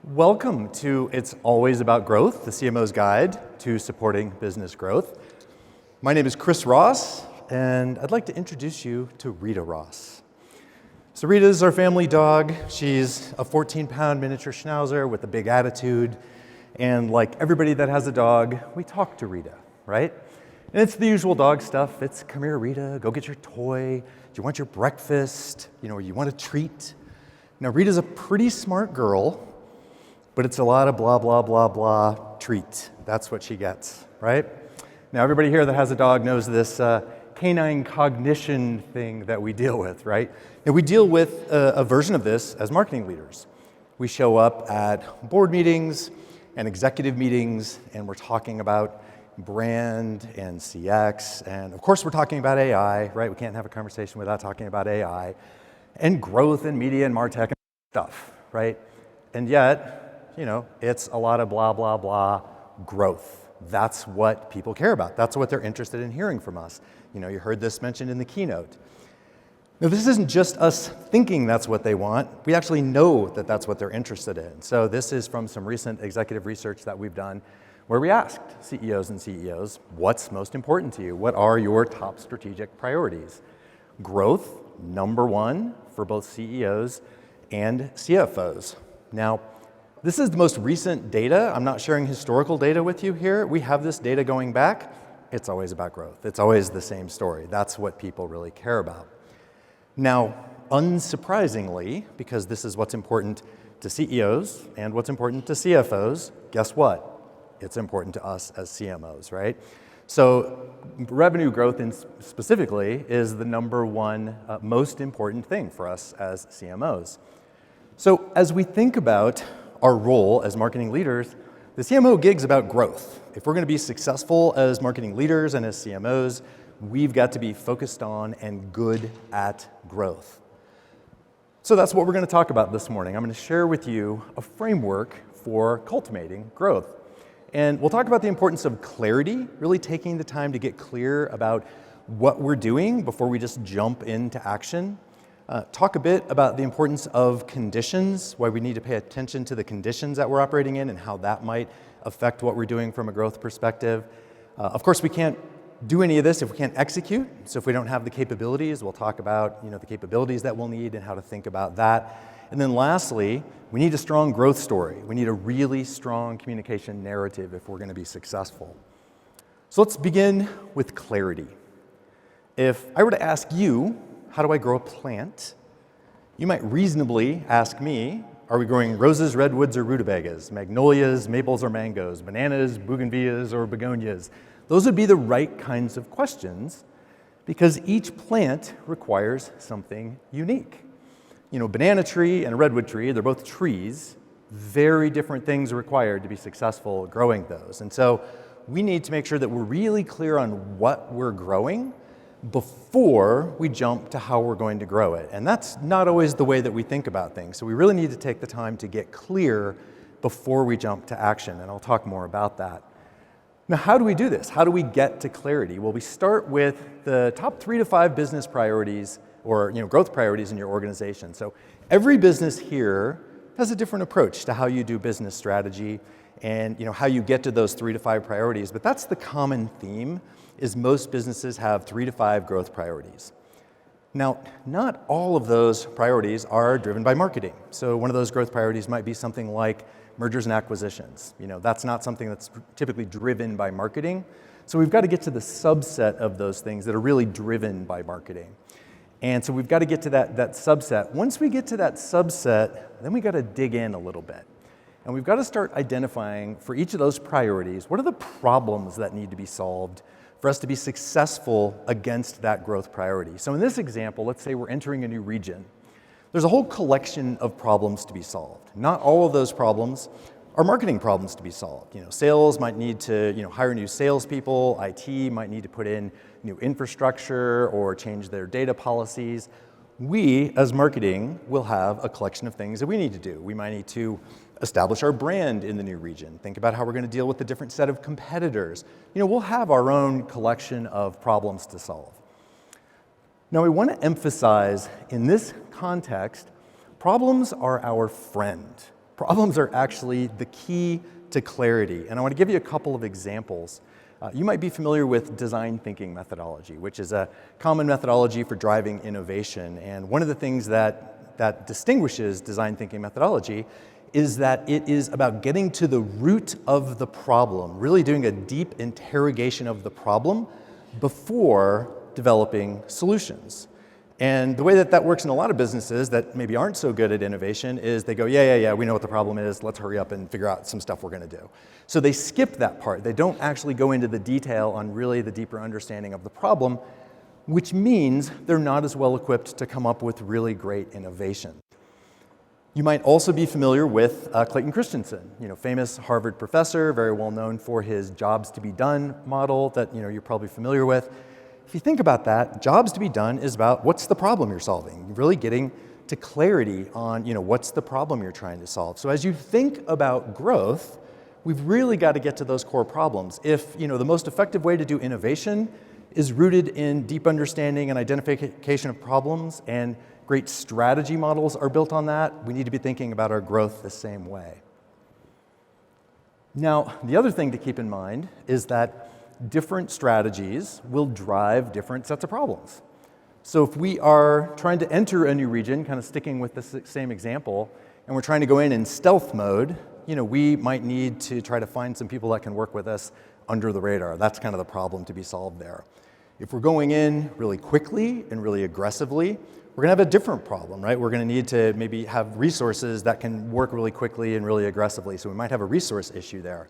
Welcome to It's Always About Growth, the CMO's Guide to Supporting Business Growth. My name is Chris Ross, and I'd like to introduce you to Rita Ross. So Rita's our family dog. She's a 14-pound miniature schnauzer with a big attitude. And like everybody that has a dog, we talk to Rita, right? And it's the usual dog stuff. It's, come here, Rita, go get your toy. Do you want your breakfast? Or you want a treat? Now, Rita's a pretty smart girl, but it's a lot of blah, blah, blah, blah treat. That's what she gets, right? Now, everybody here that has a dog knows this canine cognition thing that we deal with, right? And we deal with a version of this as marketing leaders. We show up at board meetings and executive meetings, and we're talking about brand and CX, and of course we're talking about AI, right? We can't have a conversation without talking about AI, and growth and media and MarTech and stuff, right? And yet, it's a lot of blah, blah, blah growth. That's what people care about. That's what they're interested in hearing from us. You heard this mentioned in the keynote. Now, this isn't just us thinking that's what they want. We actually know that that's what they're interested in. So this is from some recent executive research that we've done where we asked CEOs and CEOs, what's most important to you? What are your top strategic priorities? Growth, number one for both CEOs and CFOs. Now, this is the most recent data. I'm not sharing historical data with you here. We have this data going back. It's always about growth. It's always the same story. That's what people really care about. Now, unsurprisingly, because this is what's important to CEOs and what's important to CFOs, guess what? It's important to us as CMOs, right? So revenue growth specifically is the number one most important thing for us as CMOs. So as we think about our role as marketing leaders, the CMO gig's about growth. If we're going to be successful as marketing leaders and as CMOs, we've got to be focused on and good at growth. So that's what we're going to talk about this morning. I'm going to share with you a framework for cultivating growth. And we'll talk about the importance of clarity, really taking the time to get clear about what we're doing before we just jump into action. Talk a bit about the importance of conditions, why we need to pay attention to the conditions that we're operating in and how that might affect what we're doing from a growth perspective. Of course, we can't do any of this if we can't execute. So if we don't have the capabilities, we'll talk about the capabilities that we'll need and how to think about that. And then lastly, we need a strong growth story. We need a really strong communication narrative if we're going to be successful. So let's begin with clarity. If I were to ask you, how do I grow a plant? You might reasonably ask me, are we growing roses, redwoods, or rutabagas, magnolias, maples, or mangoes, bananas, bougainvilleas, or begonias? Those would be the right kinds of questions because each plant requires something unique. A banana tree and a redwood tree, they're both trees. Very different things are required to be successful growing those. And so we need to make sure that we're really clear on what we're growing before we jump to how we're going to grow it. And that's not always the way that we think about things. So we really need to take the time to get clear before we jump to action, and I'll talk more about that. Now, how do we do this? How do we get to clarity? Well, we start with the top 3 to 5 business priorities or growth priorities in your organization. So every business here has a different approach to how you do business strategy and how you get to those 3 to 5 priorities. But that's the common theme, is most businesses have 3 to 5 growth priorities. Now, not all of those priorities are driven by marketing. So one of those growth priorities might be something like mergers and acquisitions. That's not something that's typically driven by marketing. So we've got to get to the subset of those things that are really driven by marketing. And so we've got to get to that subset. Once we get to that subset, then we got to dig in a little bit. And we've got to start identifying for each of those priorities, what are the problems that need to be solved for us to be successful against that growth priority. So in this example, let's say we're entering a new region. There's a whole collection of problems to be solved. Not all of those problems are marketing problems to be solved. Sales might need to hire new salespeople. IT might need to put in new infrastructure or change their data policies. We, as marketing, will have a collection of things that we need to do. We might need to establish our brand in the new region. Think about how we're going to deal with the different set of competitors. We'll have our own collection of problems to solve. Now, we want to emphasize in this context, problems are our friend. problems are actually the key to clarity. And I want to give you a couple of examples. You might be familiar with design thinking methodology, which is a common methodology for driving innovation. And one of the things that distinguishes design thinking methodology is that it is about getting to the root of the problem, really doing a deep interrogation of the problem before developing solutions. And the way that works in a lot of businesses that maybe aren't so good at innovation is they go, yeah, we know what the problem is, let's hurry up and figure out some stuff we're going to do. So they skip that part. They don't actually go into the detail on really the deeper understanding of the problem, which means they're not as well equipped to come up with really great innovation. You might also be familiar with Clayton Christensen, famous Harvard professor, very well known for his jobs to be done model that you're probably familiar with. If you think about that, jobs to be done is about what's the problem you're solving, really getting to clarity on what's the problem you're trying to solve. So as you think about growth, we've really got to get to those core problems. If the most effective way to do innovation is rooted in deep understanding and identification of problems, and great strategy models are built on that, we need to be thinking about our growth the same way. Now, the other thing to keep in mind is that different strategies will drive different sets of problems. So if we are trying to enter a new region, kind of sticking with the same example, and we're trying to go in stealth mode, we might need to try to find some people that can work with us under the radar. That's kind of the problem to be solved there. If we're going in really quickly and really aggressively, we're going to have a different problem, right? We're going to need to maybe have resources that can work really quickly and really aggressively, so we might have a resource issue there.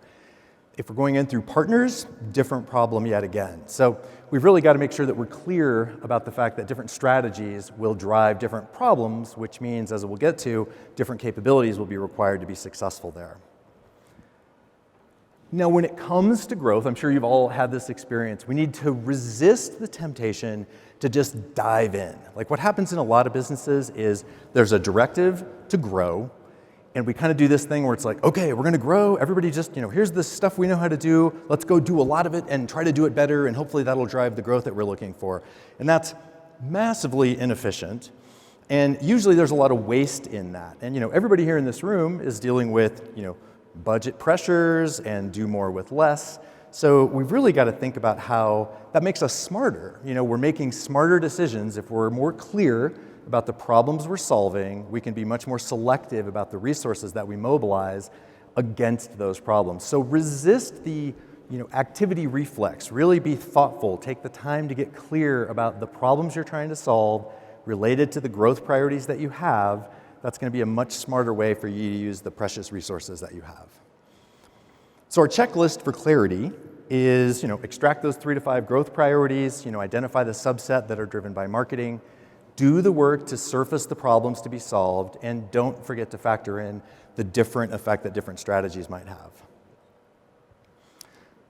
If we're going in through partners, different problem yet again. So we've really got to make sure that we're clear about the fact that different strategies will drive different problems, which means, as we'll get to, different capabilities will be required to be successful there. Now, when it comes to growth, I'm sure you've all had this experience, we need to resist the temptation to just dive in. Like what happens in a lot of businesses is there's a directive to grow, and we kind of do this thing where it's like, okay, we're going to grow. Everybody just, here's the stuff we know how to do. Let's go do a lot of it and try to do it better, and hopefully that'll drive the growth that we're looking for. And that's massively inefficient. And usually there's a lot of waste in that. And, everybody here in this room is dealing with, budget pressures and do more with less. So we've really got to think about how that makes us smarter. We're making smarter decisions if we're more clear about the problems we're solving. We can be much more selective about the resources that we mobilize against those problems. So resist the activity reflex. Really be thoughtful. Take the time to get clear about the problems you're trying to solve related to the growth priorities that you have. That's going to be a much smarter way for you to use the precious resources that you have. So our checklist for clarity is extract those 3 to 5 growth priorities, identify the subset that are driven by marketing, do the work to surface the problems to be solved, and don't forget to factor in the different effect that different strategies might have.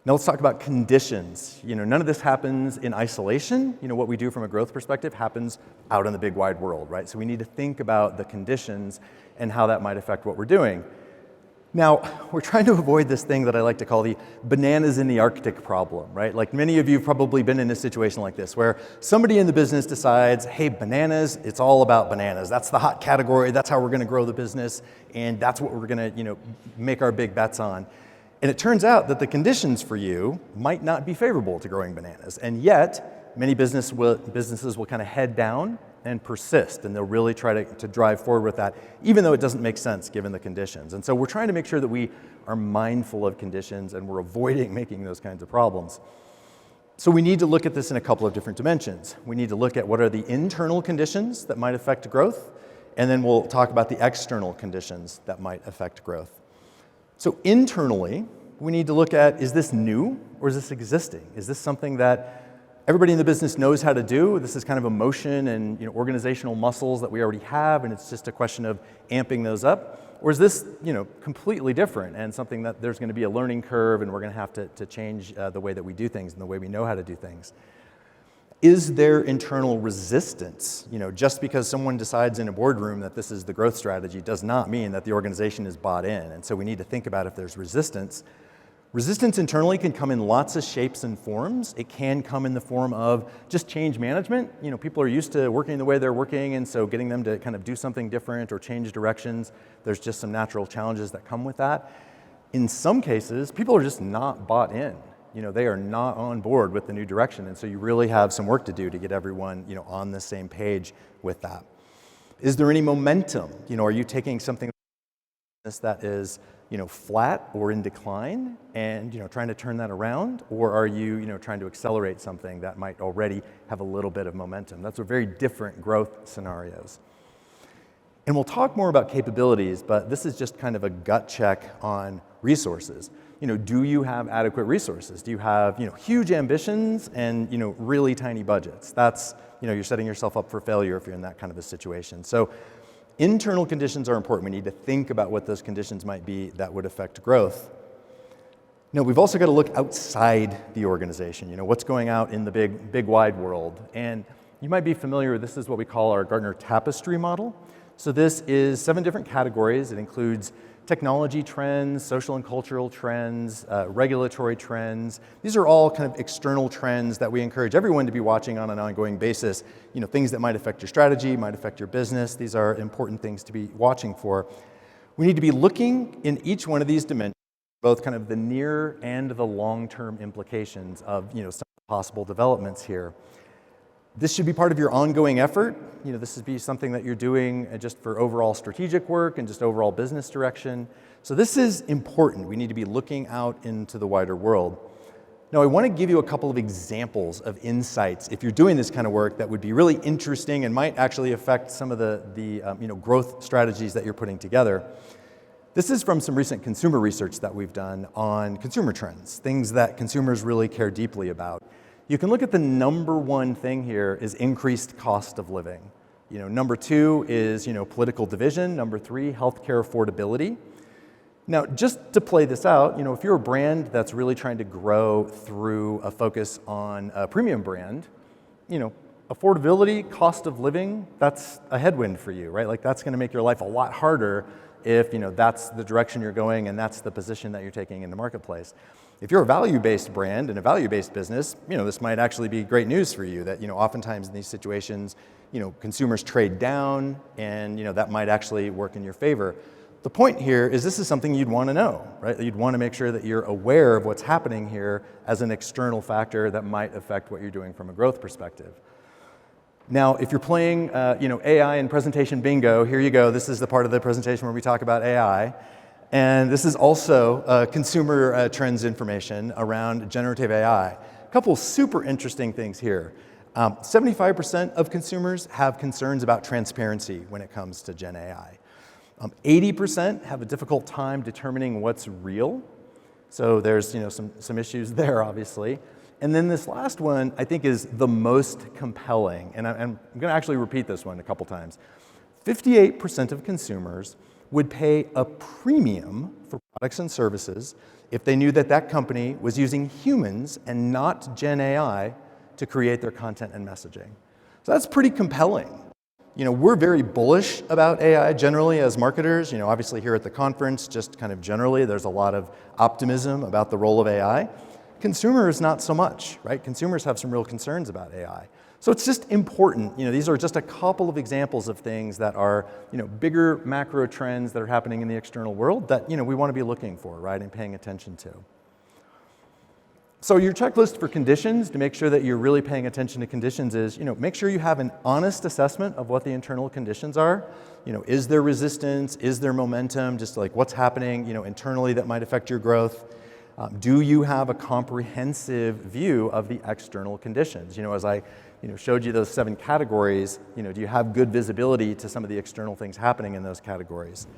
Now let's talk about conditions. None of this happens in isolation. What we do from a growth perspective happens out in the big wide world, right? So we need to think about the conditions and how that might affect what we're doing. Now, we're trying to avoid this thing that I like to call the bananas in the Arctic problem, right? Like many of you have probably been in a situation like this where somebody in the business decides, hey, bananas, it's all about bananas. That's the hot category. That's how we're going to grow the business. And that's what we're going to, make our big bets on. And it turns out that the conditions for you might not be favorable to growing bananas. And yet, many businesses will kind of head down and persist, and they'll really try to drive forward with that, even though it doesn't make sense given the conditions. And so we're trying to make sure that we are mindful of conditions and we're avoiding making those kinds of problems. So we need to look at this in a couple of different dimensions. We need to look at what are the internal conditions that might affect growth, and then we'll talk about the external conditions that might affect growth. So internally, we need to look at, is this new or is this existing? Is this something that everybody in the business knows how to do? This is kind of a motion and organizational muscles that we already have, and it's just a question of amping those up? Or is this completely different and something that there's going to be a learning curve and we're going to have to change the way that we do things and the way we know how to do things? Is there internal resistance? Just because someone decides in a boardroom that this is the growth strategy does not mean that the organization is bought in. And so we need to think about if there's resistance. Resistance internally can come in lots of shapes and forms. It can come in the form of just change management. People are used to working the way they're working, and so getting them to kind of do something different or change directions, there's just some natural challenges that come with that. In some cases, people are just not bought in. They are not on board with the new direction, and so you really have some work to do to get everyone, on the same page with that. Is there any momentum? Are you taking something that is flat or in decline and trying to turn that around, or are you trying to accelerate something that might already have a little bit of momentum? That's a very different growth scenarios. And we'll talk more about capabilities, but this is just kind of a gut check on resources. Do you have adequate resources? Do you have huge ambitions and really tiny budgets? That's you're setting yourself up for failure if you're in that kind of a situation. So internal conditions are important. We need to think about what those conditions might be that would affect growth. Now, we've also got to look outside the organization. What's going out in the big wide world. And you might be familiar with this is what we call our Gartner tapestry model. So this is 7 different categories. It includes technology trends, social and cultural trends, regulatory trends. These are all kind of external trends that we encourage everyone to be watching on an ongoing basis. Things that might affect your strategy, might affect your business. These are important things to be watching for. We need to be looking in each one of these dimensions, both kind of the near and the long-term implications of some possible developments here. This should be part of your ongoing effort. This would be something that you're doing just for overall strategic work and just overall business direction. So this is important. We need to be looking out into the wider world. Now, I want to give you a couple of examples of insights, if you're doing this kind of work, that would be really interesting and might actually affect some of the growth strategies that you're putting together. This is from some recent consumer research that we've done on consumer trends, things that consumers really care deeply about. You can look at the number one thing here is increased cost of living. Number 2 is political division. Number 3, healthcare affordability. Now, just to play this out, if you're a brand that's really trying to grow through a focus on a premium brand, affordability, cost of living, that's a headwind for you, right? Like that's going to make your life a lot harder if that's the direction you're going and that's the position that you're taking in the marketplace. If you're a value-based brand and a value-based business, this might actually be great news for you that, oftentimes in these situations, consumers trade down and, that might actually work in your favor. The point here is this is something you'd want to know, right? You'd want to make sure that you're aware of what's happening here as an external factor that might affect what you're doing from a growth perspective. Now, if you're playing, AI and presentation bingo, here you go. This is the part of the presentation where we talk about AI. And this is also consumer trends information around generative AI. A couple super interesting things here. 75% of consumers have concerns about transparency when it comes to Gen AI. 80% have a difficult time determining what's real. So there's some issues there, obviously. And then this last one, I think, is the most compelling. And I'm going to actually repeat this one a couple times. 58% of consumers would pay a premium for products and services if they knew that that company was using humans and not Gen AI to create their content and messaging. So that's pretty compelling. We're very bullish about AI generally as marketers. Obviously here at the conference, just kind of generally, there's a lot of optimism about the role of AI. Consumers, not so much, right? Consumers have some real concerns about AI. So it's just important. These are just a couple of examples of things that are, bigger macro trends that are happening in the external world that, we want to be looking for, right, and paying attention to. So your checklist for conditions to make sure that you're really paying attention to conditions is, make sure you have an honest assessment of what the internal conditions are. Is there resistance? Is there momentum? Just like what's happening, internally that might affect your growth. Do you have a comprehensive view of the external conditions? As I showed you those 7 categories, do you have good visibility to some of the external things happening in those categories?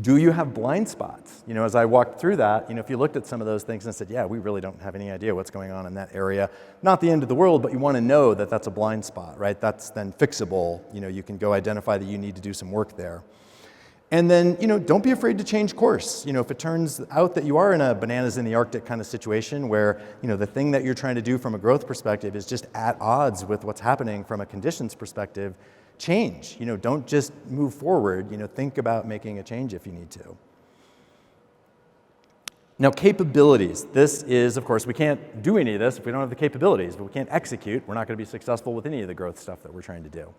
Do you have blind spots? As I walked through that, if you looked at some of those things and said, yeah, we really don't have any idea what's going on in that area, not the end of the world, but you want to know that that's a blind spot, right? That's then fixable. You can go identify that you need to do some work there. And then, don't be afraid to change course. If it turns out that you are in a bananas in the Arctic kind of situation where, the thing that you're trying to do from a growth perspective is just at odds with what's happening from a conditions perspective, change. Don't just move forward. Think about making a change if you need to. Now, capabilities. This is, of course, we can't do any of this if we don't have the capabilities, but we can't execute. We're not going to be successful with any of the growth stuff that we're trying to do.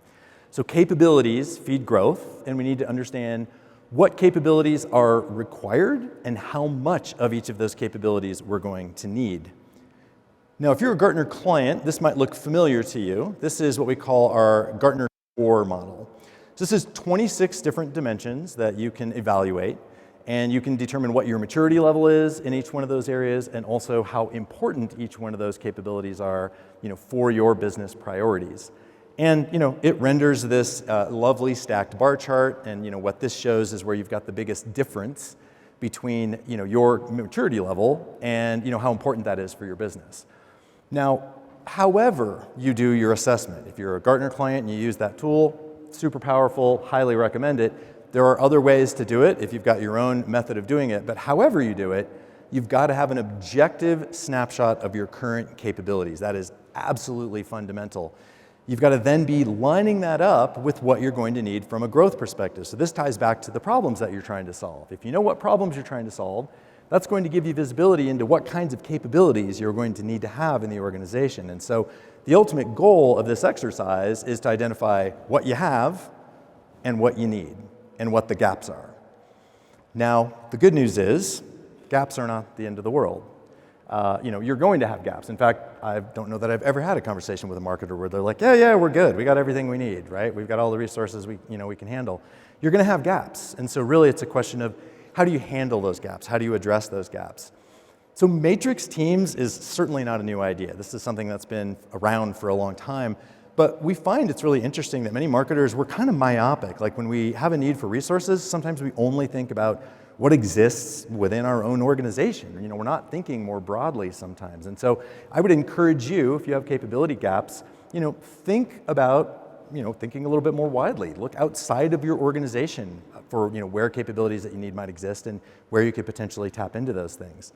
So capabilities feed growth, and we need to understand what capabilities are required and how much of each of those capabilities we're going to need. Now, if you're a Gartner client, this might look familiar to you. This is what we call our Gartner score model. So this is 26 different dimensions that you can evaluate, and you can determine what your maturity level is in each one of those areas, and also how important each one of those capabilities are, for your business priorities. And it renders this lovely stacked bar chart, and what this shows is where you've got the biggest difference between your maturity level and how important that is for your business. Now, however you do your assessment, if you're a Gartner client and you use that tool, super powerful, highly recommend it. There are other ways to do it if you've got your own method of doing it, but however you do it, you've got to have an objective snapshot of your current capabilities. That is absolutely fundamental. You've got to then be lining that up with what you're going to need from a growth perspective. So this ties back to the problems that you're trying to solve. If you know what problems you're trying to solve, that's going to give you visibility into what kinds of capabilities you're going to need to have in the organization. And so the ultimate goal of this exercise is to identify what you have and what you need and what the gaps are. Now, the good news is gaps are not the end of the world. You're going to have gaps. In fact, I don't know that I've ever had a conversation with a marketer where they're like, yeah, we're good. We got everything we need, right? We've got all the resources we can handle. You're going to have gaps. And so really it's a question of how do you handle those gaps? How do you address those gaps? So matrix teams is certainly not a new idea. This is something that's been around for a long time. But we find it's really interesting that many marketers, we're kind of myopic. Like when we have a need for resources, sometimes we only think about what exists within our own organization. We're not thinking more broadly sometimes. And so I would encourage you, if you have capability gaps, think about, thinking a little bit more widely. Look outside of your organization for, where capabilities that you need might exist and where you could potentially tap into those things.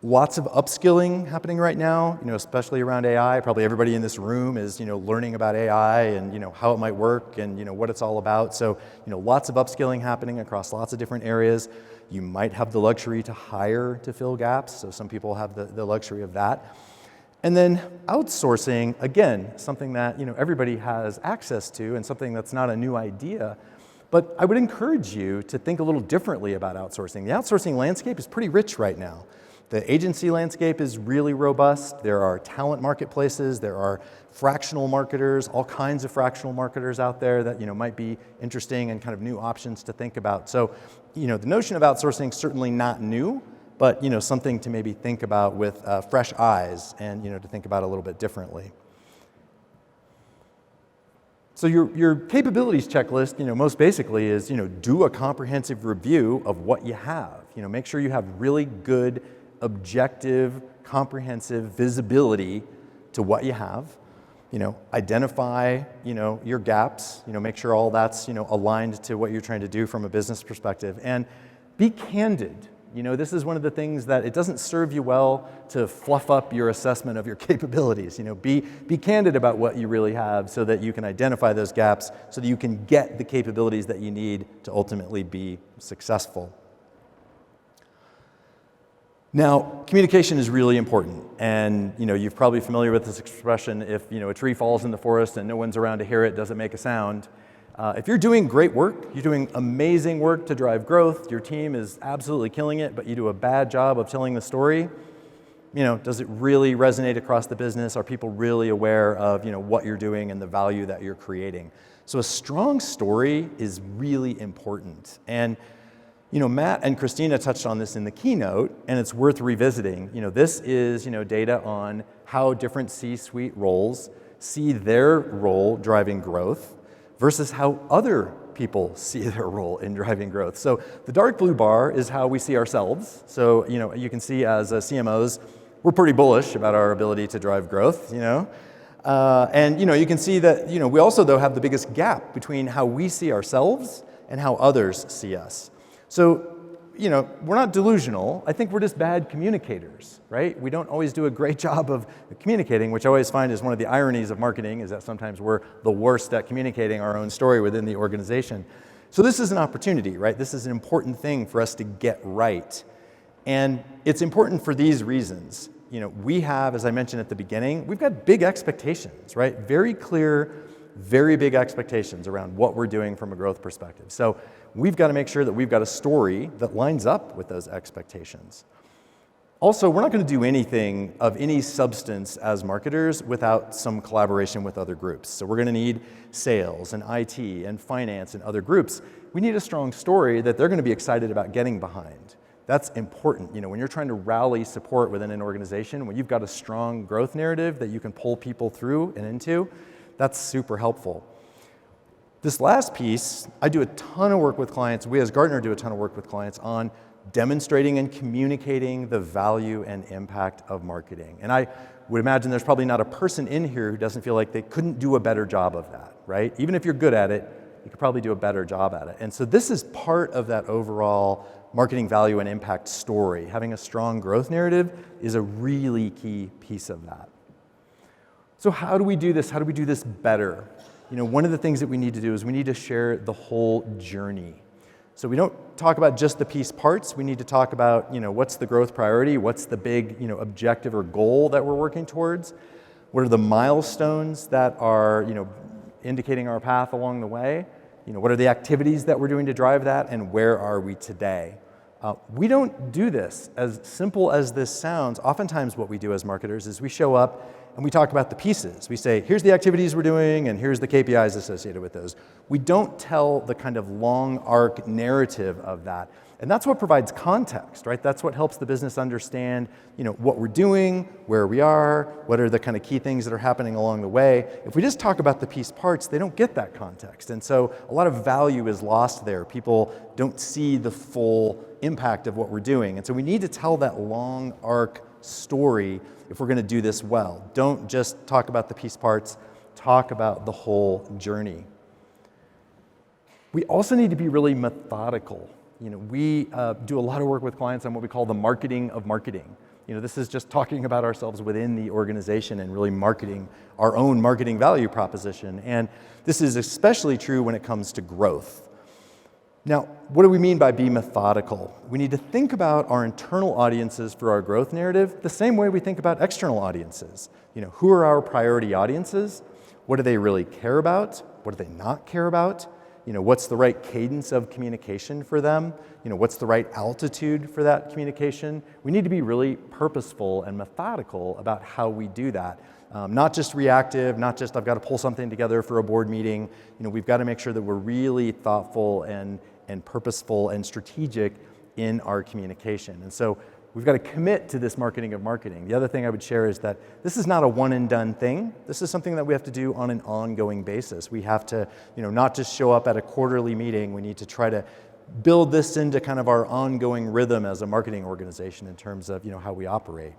Lots of upskilling happening right now, especially around AI. Probably everybody in this room is, learning about AI and, how it might work and, what it's all about. So, lots of upskilling happening across lots of different areas. You might have the luxury to hire to fill gaps. So some people have the luxury of that. And then outsourcing, again, something that, everybody has access to and something that's not a new idea. But I would encourage you to think a little differently about outsourcing. The outsourcing landscape is pretty rich right now. The agency landscape is really robust. There are talent marketplaces. There are fractional marketers, all kinds of fractional marketers out there that might be interesting and kind of new options to think about. So, the notion of outsourcing is certainly not new, but something to maybe think about with fresh eyes and to think about a little bit differently. So your capabilities checklist, most basically is do a comprehensive review of what you have. Make sure you have really good, objective, comprehensive visibility to what you have. Identify, your gaps, make sure all that's, aligned to what you're trying to do from a business perspective. And be candid. This is one of the things that it doesn't serve you well to fluff up your assessment of your capabilities. Be candid about what you really have so that you can identify those gaps so that you can get the capabilities that you need to ultimately be successful. Now, communication is really important, and you're probably familiar with this expression, if a tree falls in the forest and no one's around to hear it, does it make a sound? If you're doing great work, you're doing amazing work to drive growth, your team is absolutely killing it, but you do a bad job of telling the story, does it really resonate across the business? Are people really aware of what you're doing and the value that you're creating? So a strong story is really important. And Matt and Christina touched on this in the keynote, and it's worth revisiting. This is, data on how different C-suite roles see their role driving growth versus how other people see their role in driving growth. So the dark blue bar is how we see ourselves. So, you can see as CMOs, we're pretty bullish about our ability to drive growth, and, you can see that, we also, though, have the biggest gap between how we see ourselves and how others see us. So, we're not delusional. I think we're just bad communicators, right? We don't always do a great job of communicating, which I always find is one of the ironies of marketing, is that sometimes we're the worst at communicating our own story within the organization. So this is an opportunity, right? This is an important thing for us to get right. And it's important for these reasons. We have, as I mentioned at the beginning, we've got big expectations, right? Very clear, very big expectations around what we're doing from a growth perspective. So we've got to make sure that we've got a story that lines up with those expectations. Also, we're not going to do anything of any substance as marketers without some collaboration with other groups. So we're going to need sales and IT and finance and other groups. We need a strong story that they're going to be excited about getting behind. That's important. When you're trying to rally support within an organization, when you've got a strong growth narrative that you can pull people through and into, that's super helpful. This last piece, I do a ton of work with clients. We as Gartner do a ton of work with clients on demonstrating and communicating the value and impact of marketing. And I would imagine there's probably not a person in here who doesn't feel like they couldn't do a better job of that, right? Even if you're good at it, you could probably do a better job at it. And so this is part of that overall marketing value and impact story. Having a strong growth narrative is a really key piece of that. So how do we do this? How do we do this better? One of the things that we need to do is we need to share the whole journey. So we don't talk about just the piece parts. We need to talk about, what's the growth priority? What's the big, objective or goal that we're working towards? What are the milestones that are, indicating our path along the way? What are the activities that we're doing to drive that? And where are we today? We don't do this as simple as this sounds. Oftentimes what we do as marketers is we show up and we talk about the pieces. We say, here's the activities we're doing, and here's the KPIs associated with those. We don't tell the kind of long arc narrative of that. And that's what provides context, right? That's what helps the business understand, what we're doing, where we are, what are the kind of key things that are happening along the way. If we just talk about the piece parts, they don't get that context. And so a lot of value is lost there. People don't see the full impact of what we're doing. And so we need to tell that long arc story if we're going to do this well. Don't just talk about the piece parts, talk about the whole journey. We also need to be really methodical. We do a lot of work with clients on what we call the marketing of marketing. This is just talking about ourselves within the organization and really marketing our own marketing value proposition. And this is especially true when it comes to growth. Now, what do we mean by be methodical? We need to think about our internal audiences for our growth narrative the same way we think about external audiences. Who are our priority audiences? What do they really care about? What do they not care about? What's the right cadence of communication for them? What's the right altitude for that communication? We need to be really purposeful and methodical about how we do that. Not just reactive, not just I've got to pull something together for a board meeting. We've got to make sure that we're really thoughtful and purposeful and strategic in our communication. And so we've got to commit to this marketing of marketing. The other thing I would share is that this is not a one and done thing. This is something that we have to do on an ongoing basis. We have to, not just show up at a quarterly meeting. We need to try to build this into kind of our ongoing rhythm as a marketing organization in terms of, how we operate.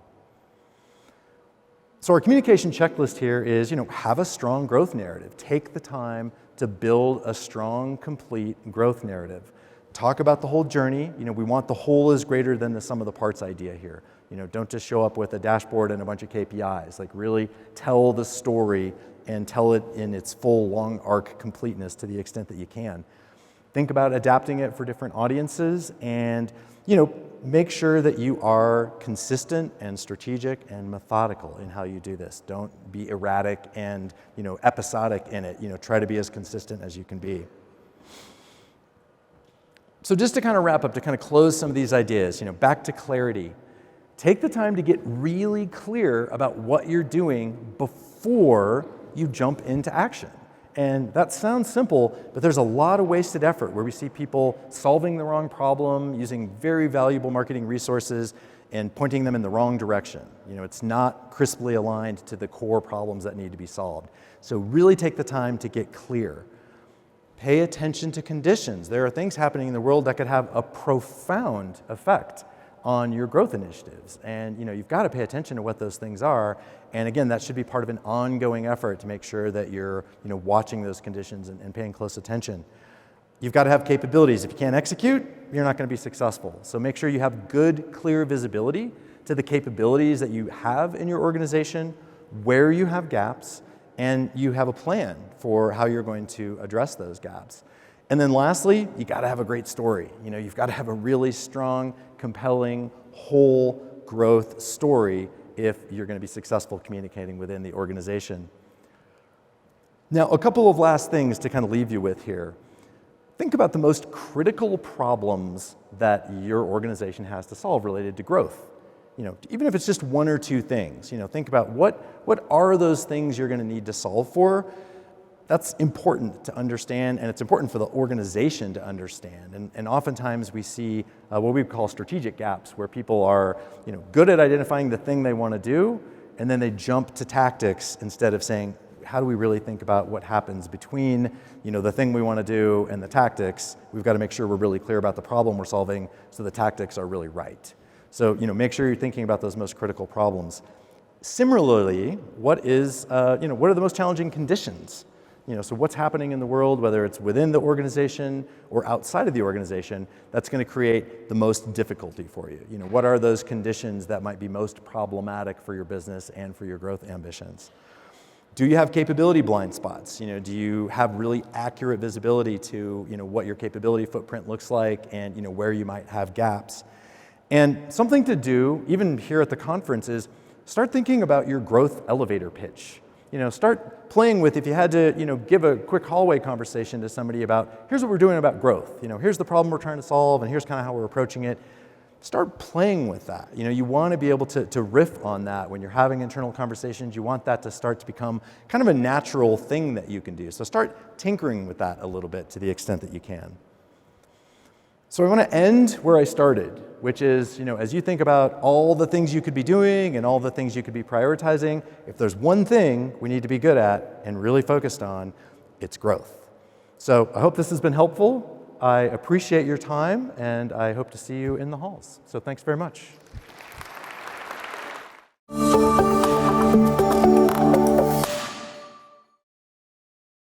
So our communication checklist here is, have a strong growth narrative. Take the time to build a strong, complete growth narrative. Talk about the whole journey. We want the whole is greater than the sum of the parts idea here. Don't just show up with a dashboard and a bunch of KPIs. Like really tell the story and tell it in its full long arc completeness to the extent that you can. Think about adapting it for different audiences and, make sure that you are consistent and strategic and methodical in how you do this. Don't be erratic and, episodic in it. Try to be as consistent as you can be. So just to kind of wrap up, to kind of close some of these ideas, back to clarity. Take the time to get really clear about what you're doing before you jump into action. And that sounds simple, but there's a lot of wasted effort where we see people solving the wrong problem, using very valuable marketing resources, and pointing them in the wrong direction. It's not crisply aligned to the core problems that need to be solved. So really take the time to get clear. Pay attention to conditions. There are things happening in the world that could have a profound effect on your growth initiatives. And you've got to pay attention to what those things are. And again, that should be part of an ongoing effort to make sure that you're watching those conditions and paying close attention. You've got to have capabilities. If you can't execute, you're not going to be successful. So make sure you have good, clear visibility to the capabilities that you have in your organization, where you have gaps, and you have a plan for how you're going to address those gaps. And then lastly, you got to have a great story. You've got to have a really strong, compelling, whole growth story if you're going to be successful communicating within the organization. Now, a couple of last things to kind of leave you with here. Think about the most critical problems that your organization has to solve related to growth. Even if it's just one or two things, think about what are those things you're going to need to solve for. That's important to understand, and it's important for the organization to understand. And oftentimes we see what we call strategic gaps, where people are good at identifying the thing they want to do, and then they jump to tactics instead of saying, how do we really think about what happens between the thing we want to do and the tactics? We've got to make sure we're really clear about the problem we're solving so the tactics are really right. So make sure you're thinking about those most critical problems. Similarly, what are the most challenging conditions? So what's happening in the world, whether it's within the organization or outside of the organization, that's going to create the most difficulty for you. What are those conditions that might be most problematic for your business and for your growth ambitions? Do you have capability blind spots? Do you have really accurate visibility to what your capability footprint looks like and where you might have gaps? And something to do, even here at the conference, is start thinking about your growth elevator pitch. Start playing with, if you had to, give a quick hallway conversation to somebody about, here's what we're doing about growth. Here's the problem we're trying to solve, and here's kind of how we're approaching it. Start playing with that. You want to be able to riff on that when you're having internal conversations. You want that to start to become kind of a natural thing that you can do. So start tinkering with that a little bit to the extent that you can. So I want to end where I started, which is, as you think about all the things you could be doing and all the things you could be prioritizing, if there's one thing we need to be good at and really focused on, it's growth. So I hope this has been helpful. I appreciate your time, and I hope to see you in the halls. So thanks very much.